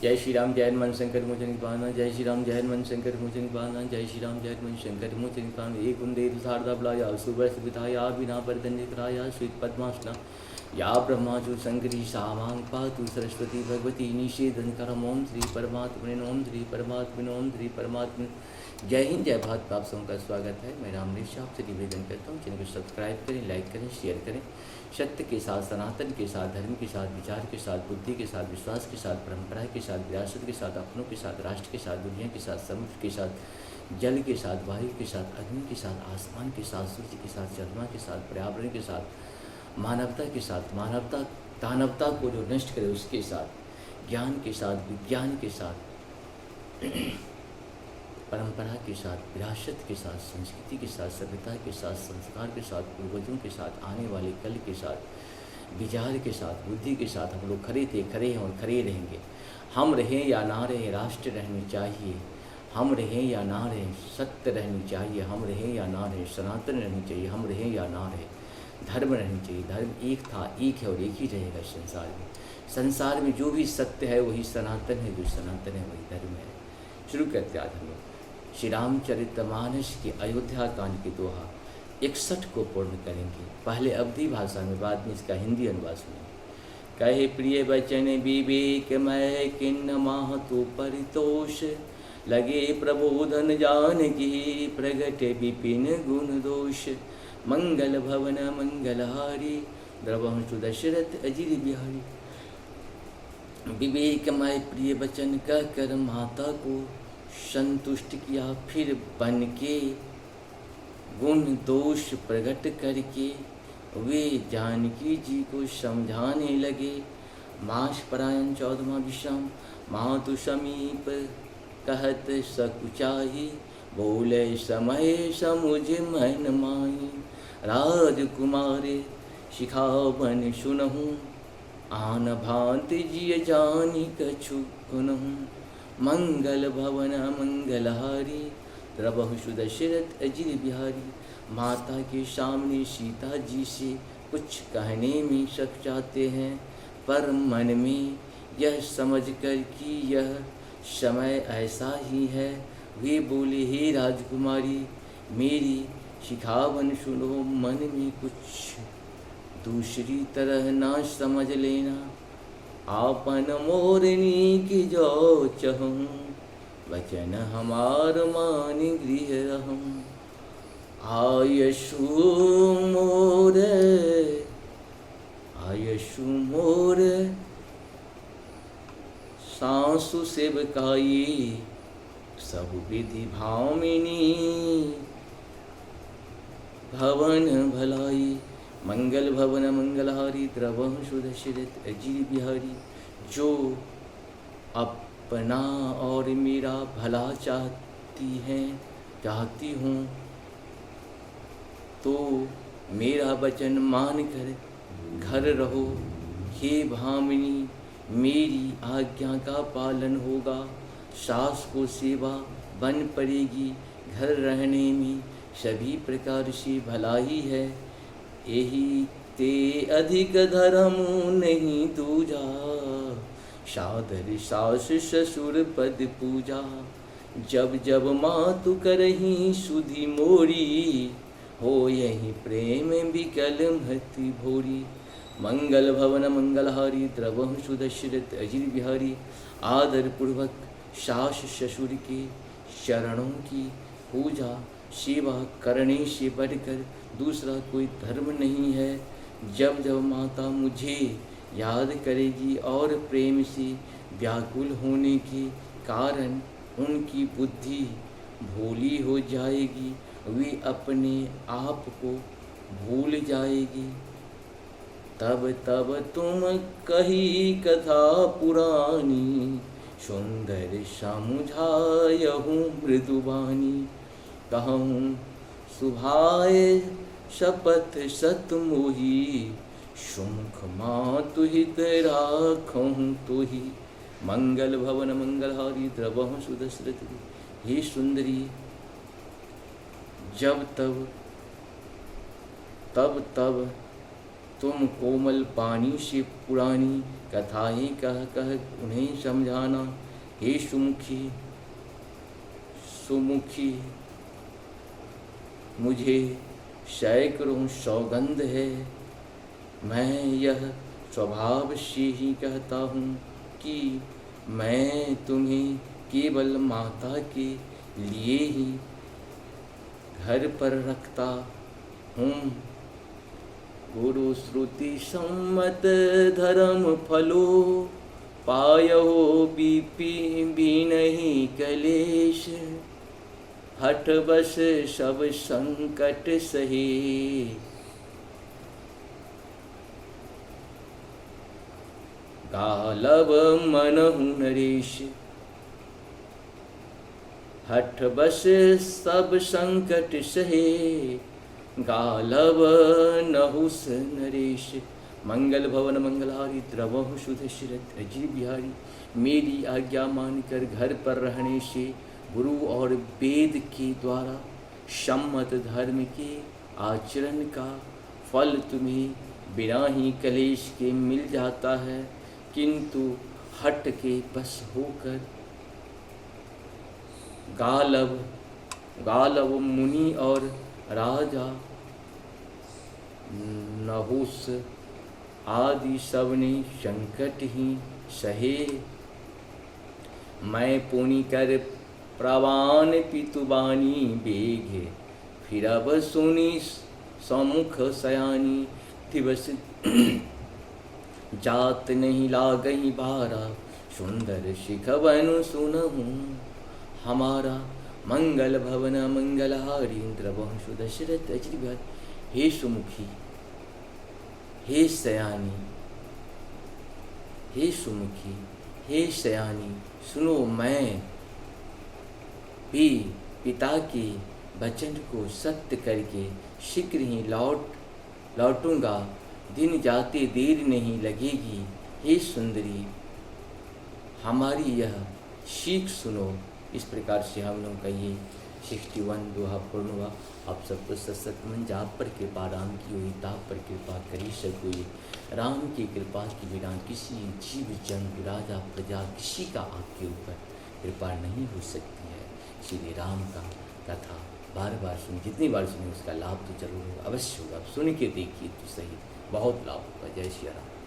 जय श्री राम जय हनुमान शंकर मोचन पाना। जय श्री राम जय हनुमान शंकर मोचन पाना। जय श्री राम जय हनुमान शंकर मोचन पाना। एक कुंदे शारदा बलाया सुवर्ष विधाया बिना बर्दन कराया श्वेत पद्मासना या ब्रह्माचु शंकरी सामांग पातु सरस्वती भगवती निषेधन करम। ओम श्री परमात्मने ओम श्री परमात्मने ओम श्री परमात्मने। जय हिंद जय भारत। आप सबका स्वागत है। मैं रामनीश आपसे निवेदन करता हूँ, चैनल को सब्सक्राइब करें, लाइक करें, शेयर करें। सत्य के साथ, सनातन के साथ, धर्म के साथ, विचार के साथ, बुद्धि के साथ, विश्वास के साथ, परंपरा के साथ, विरासत के साथ, अपनों के साथ, राष्ट्र के साथ, दुनिया के साथ, समुद्र के साथ, जल के साथ, वायु के साथ, अग्नि के साथ, आसमान के साथ, सूर्य के साथ, चंद्रमा के साथ, पर्यावरण के साथ, मानवता के साथ, मानवता दानवता को जो नष्ट करे उसके साथ, ज्ञान के साथ, विज्ञान के साथ, परंपरा के साथ, विरासत के साथ, संस्कृति के साथ, सभ्यता के साथ, संस्कार के साथ, पूर्वजों के साथ, आने वाले कल के साथ, विचार के साथ, बुद्धि के साथ हम लोग खड़े थे, खड़े हैं और खड़े रहेंगे। हम रहें या ना रहें, राष्ट्र रहनी चाहिए। हम रहें या ना रहें, सत्य रहनी चाहिए। हम रहें या ना रहें, सनातन रहनी चाहिए। हम रहें या ना रहें, धर्म रहनी चाहिए। धर्म एक था, एक है और एक ही रहेगा संसार में। संसार में जो भी सत्य है वही सनातन है, जो सनातन है वही धर्म है। शुरू करते आज हम लोग श्री रामचरितमानस के अयोध्या कांड के दोहा 61 को पूर्ण करेंगे। पहले अवधी भाषा में, बाद में इसका हिंदी अनुवाद सुनेंगे। कहे प्रिय वचन विवेकमय किन्न माहतु परितोष, लगे प्रबोधन जानकी प्रगट विपिन गुण दोष। मंगल भवन मंगलहारी द्रवंशु दशरथ अजिर बिहारी। विवेकमय प्रिय वचन कह कर माता को संतुष्ट किया, फिर बन के गुण दोष प्रकट करके वे जानकी जी को समझाने लगे। मास परायण 14वां विषम मातु समीप कहत सकुचाही, बोले समय समुझ मन माही। राजकुमारे शिखावन सुनहूँ, आन भांत जिय जानी कछु गुनहूँ। मंगल भवन मंगलहारी द्रवहु दशरथ अजिर बिहारी। माता के सामने सीता जी से कुछ कहने में शक चाहते हैं, पर मन में यह समझ कर कि यह समय ऐसा ही है, वे बोले हे राजकुमारी मेरी शिखावन सुनो, मन में कुछ दूसरी तरह ना समझ लेना। आपन मोरनी की जो चहूँ, वचन हमार मान गृह रहूँ। आयशु मोर सासु सेवकाई, सब विधि भामिनी भवन भलाई। मंगल भवन मंगलहारी द्रवंशु दशरथ अजिर बिहारी। जो अपना और मेरा भला चाहती हूँ तो मेरा वचन मान कर घर रहो। हे भामिनी मेरी आज्ञा का पालन होगा, सास को सेवा बन पड़ेगी। घर रहने में सभी प्रकार से भलाई है, यही ते अधिक धर्म नहीं दूजा। सादर सास ससुर पद पूजा, जब जब मातु करही सुधि मोरी। हो यही प्रेम विकल मति भोरी। मंगल भवन मंगलहारी द्रवंशु दशरथ अजिर बिहारी। आदर पूर्वक सास ससुर के चरणों की पूजा सेवा करने से बढ़कर दूसरा कोई धर्म नहीं है। जब जब माता मुझे याद करेगी और प्रेम से व्याकुल होने के कारण उनकी बुद्धि भोली हो जाएगी, वे अपने आप को भूल जाएगी। तब तब तुम कही कथा पुरानी, सुंदर समुझायहूँ मृदुबानी। कहूँ सुभाए शपथ सत मोही, सुमुख मातु हित राखहूँ तोही। मंगल भवन मंगलहारी द्रवहु दशरथ। हे सुंदरी, जब तब तुम कोमल पानी से पुरानी कथाएं कह कह उन्हें समझाना। हे सुमुखी सुमुखी, मुझे सैकड़ों सौगंध है, मैं यह स्वभाव से ही कहता हूँ कि मैं तुम्हें केवल माता के लिए ही घर पर रखता हूँ। गुरु श्रुति सम्मत धर्म फलो, पायो भी नहीं कलेश। हठ बस सब संकट सहे, गालव मनहु नरेश। हठ बस सब संकट सहे, गालव नहुस नरेश। मंगल भवन मंगलहारी, द्रवहु सुध शिरत अजीर बिहारी। मेरी आज्ञा मानकर घर पर रहने से गुरु और वेद के द्वारा सम्मत धर्म के आचरण का फल तुम्हें बिना ही कलेश के मिल जाता है, किंतु हट के बस होकर गालव मुनि और राजा नहुस आदि सबने संकट ही सहे। मैं पुनि कर प्रवान पितुबानी बेघे, फिर अब सुनी सम्मुख सयानी। दिवस जात नहीं लागही बारा, सुंदर शिखवन सुनहूँ हमारा। मंगल भवन मंगलहारी, द्रवहु दशरथ अजर बिहारी। हे सुमुखी, हे सयानी, हे सुमुखी, हे सयानी, सुनो, मैं भी पिता के वचन को सत्य करके शीघ्र ही लौटूंगा। दिन जाते देर नहीं लगेगी। हे सुंदरी, हमारी यह सीख सुनो। इस प्रकार से हम लोग का ये 61 दोहा पूर्ण हुआ। आप सबको सत्सत मन जाप पर कृपा राम की हुई, ताप पर कृपा करी सब हुई। राम की कृपा के बिना किसी जीव जंतु राजा प्रजा किसी का आपके ऊपर कृपा नहीं हो सकती है। श्री राम का कथा बार बार सुनिए, जितनी बार सुनिए उसका लाभ तो जरूर होगा, अवश्य होगा। आप सुन के देखिए तो सही, बहुत लाभ होगा। जय श्री राम।